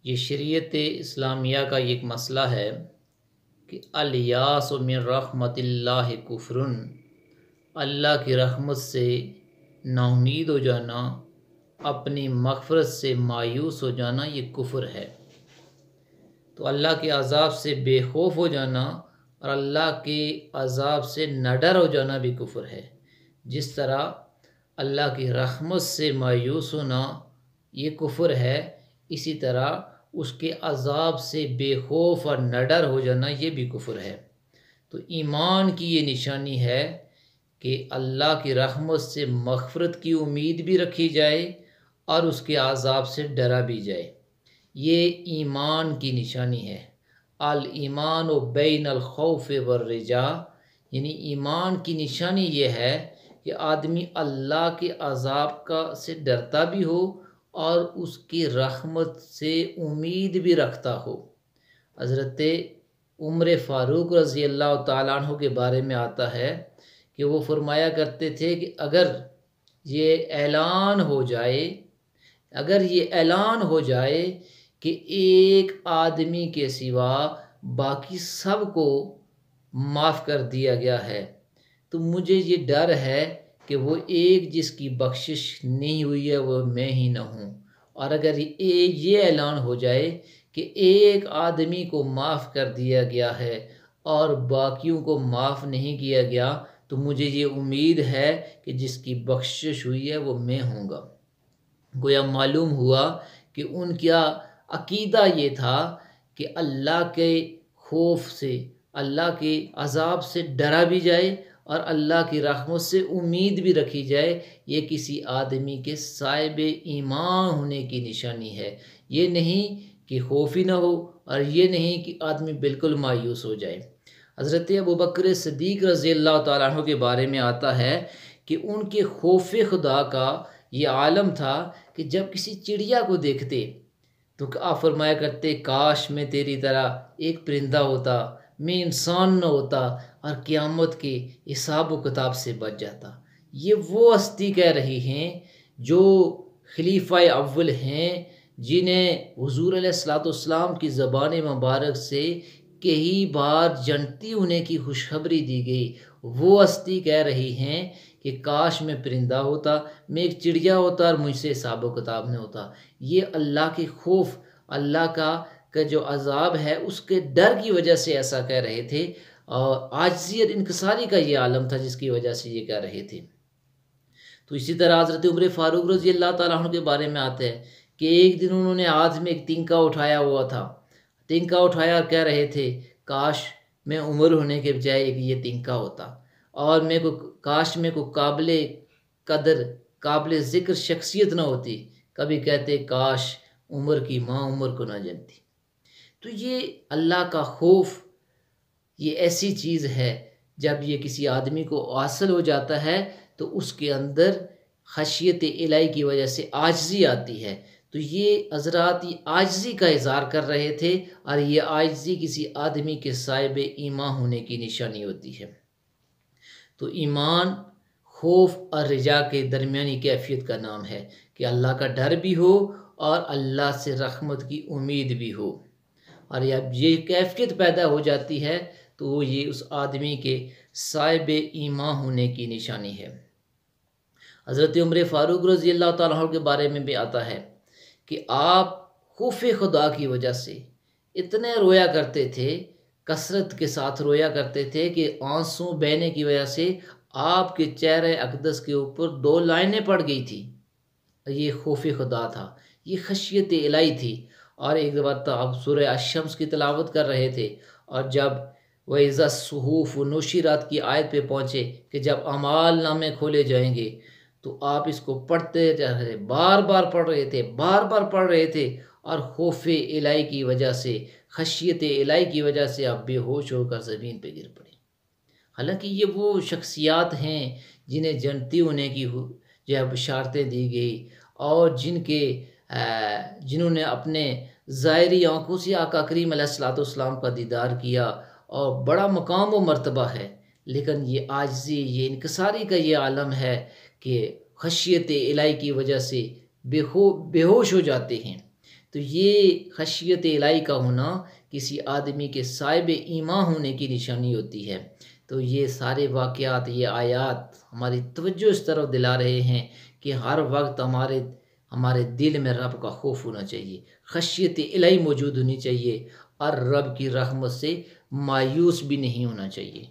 یہ شریعت اسلامیہ کا ایک مسئلہ ہے کہ الیاس من رحمت اللہ کفرن، اللہ کی رحمت سے نا امید ہو جانا، اپنی مغفرت سے مایوس ہو جانا، یہ کفر ہے۔ تو اللہ کے عذاب سے بے خوف ہو جانا اور اللہ کے عذاب سے نہ ڈر ہو جانا بھی کفر ہے۔ جس طرح اللہ کی رحمت سے مایوس ہونا یہ کفر ہے، اسی طرح اس کے عذاب سے بے خوف اور نہ ڈر ہو جانا یہ بھی کفر ہے۔ تو ایمان کی یہ نشانی ہے کہ اللہ کی رحمت سے مغفرت کی امید بھی رکھی جائے اور اس کے عذاب سے ڈرا بھی جائے، یہ ایمان کی نشانی ہے۔ الایمان بین الخوف والرجاء، یعنی ایمان کی نشانی یہ ہے کہ آدمی اللہ کے عذاب سے ڈرتا بھی ہو اور اس کی رحمت سے امید بھی رکھتا ہو۔ حضرت عمر فاروق رضی اللہ تعالیٰ عنہ کے بارے میں آتا ہے کہ وہ فرمایا کرتے تھے کہ اگر یہ اعلان ہو جائے کہ ایک آدمی کے سوا باقی سب کو معاف کر دیا گیا ہے تو مجھے یہ ڈر ہے کہ وہ ایک جس کی بخشش نہیں ہوئی ہے وہ میں ہی نہ ہوں، اور اگر یہ اعلان ہو جائے کہ ایک آدمی کو معاف کر دیا گیا ہے اور باقیوں کو معاف نہیں کیا گیا تو مجھے یہ امید ہے کہ جس کی بخشش ہوئی ہے وہ میں ہوں گا۔ گویا معلوم ہوا کہ ان کا عقیدہ یہ تھا کہ اللہ کے خوف سے، اللہ کے عذاب سے ڈرا بھی جائے اور اللہ کی رحمت سے امید بھی رکھی جائے، یہ کسی آدمی کے صاحب ایمان ہونے کی نشانی ہے۔ یہ نہیں کہ خوف ہی نہ ہو اور یہ نہیں کہ آدمی بالکل مایوس ہو جائے۔ حضرت ابوبکر صدیق رضی اللہ تعالیٰ عنہ کے بارے میں آتا ہے کہ ان کے خوف خدا کا یہ عالم تھا کہ جب کسی چڑیا کو دیکھتے تو آپ فرمایا کرتے کاش میں تیری طرح ایک پرندہ ہوتا، میں انسان نہ ہوتا اور قیامت کے حساب و کتاب سے بچ جاتا۔ یہ وہ ہستی کہہ رہی ہیں جو خلیفہ اول ہیں، جنہیں حضور علیہ السلام کی زبان مبارک سے کئی بار جنتی ہونے کی خوشخبری دی گئی۔ وہ ہستی کہہ رہی ہیں کہ کاش میں پرندہ ہوتا، میں ایک چڑیا ہوتا اور مجھ سے حساب و کتاب نہ ہوتا۔ یہ اللہ کے خوف، اللہ کا جو عذاب ہے اس کے ڈر کی وجہ سے ایسا کہہ رہے تھے، اور عاجزی اور انکساری کا یہ عالم تھا جس کی وجہ سے یہ کہہ رہے تھے۔ تو اسی طرح حضرت عمر فاروق رضی اللہ تعالیٰ عنہ کے بارے میں آتے ہیں کہ ایک دن انہوں نے ہاتھ میں ایک تنکا اٹھایا ہوا تھا، تنکا اٹھایا اور کہہ رہے تھے کاش میں عمر ہونے کے بجائے یہ تنکا ہوتا، اور کاش میں کوئی قابل قدر قابل ذکر شخصیت نہ ہوتی، کبھی کہتے کاش عمر کی ماں عمر کو نہ جانتی۔ تو یہ اللہ کا خوف یہ ایسی چیز ہے جب یہ کسی آدمی کو حاصل ہو جاتا ہے تو اس کے اندر خشیت الہی کی وجہ سے عاجزی آتی ہے۔ تو یہ حضرات عاجزی کا اظہار کر رہے تھے، اور یہ عاجزی کسی آدمی کے صاحب ایمان ہونے کی نشانی ہوتی ہے۔ تو ایمان خوف اور رجا کے درمیانی کیفیت کا نام ہے کہ اللہ کا ڈر بھی ہو اور اللہ سے رحمت کی امید بھی ہو، اور جب یہ کیفیت پیدا ہو جاتی ہے تو یہ اس آدمی کے صاحب ایمان ہونے کی نشانی ہے۔ حضرت عمر فاروق رضی اللہ تعالیٰ عنہ کے بارے میں بھی آتا ہے کہ آپ خوف خدا کی وجہ سے اتنے رویا کرتے تھے، کثرت کے ساتھ رویا کرتے تھے کہ آنسو بہنے کی وجہ سے آپ کے چہرے اقدس کے اوپر 2 لائنیں پڑ گئی تھی۔ یہ خوف خدا تھا، یہ خشیت الہی تھی۔ اور ایک دفعہ آپ سورہ الشمس کی تلاوت کر رہے تھے، اور جب وَإِذَا الصُّحُفُ نُشِرَتْ کی آیت پہ پہنچے کہ جب اعمال نامے کھولے جائیں گے تو آپ اس کو پڑھتے جا رہے، بار بار پڑھ رہے تھے، اور خوف الہی کی وجہ سے، خشیت الہی کی وجہ سے آپ بے ہوش ہو کر زمین پہ گر پڑے۔ حالانکہ یہ وہ شخصیات ہیں جنہیں جنتی ہونے کی بشارتیں دی گئی، اور جنہوں نے اپنے ظاہری آنکھوں سے آقا کریم علیہ السلام کا دیدار کیا، اور بڑا مقام و مرتبہ ہے، لیکن یہ عاجزی، یہ انکساری کا یہ عالم ہے کہ خشیت الہی کی وجہ سے بے ہوش ہو جاتے ہیں۔ تو یہ خشیت الہی کا ہونا کسی آدمی کے صاحب ایمان ہونے کی نشانی ہوتی ہے۔ تو یہ سارے واقعات، یہ آیات ہماری توجہ اس طرف دلا رہے ہیں کہ ہر وقت ہمارے دل میں رب کا خوف ہونا چاہیے، خشیت الہی موجود ہونی چاہیے، اور رب کی رحمت سے مایوس بھی نہیں ہونا چاہیے۔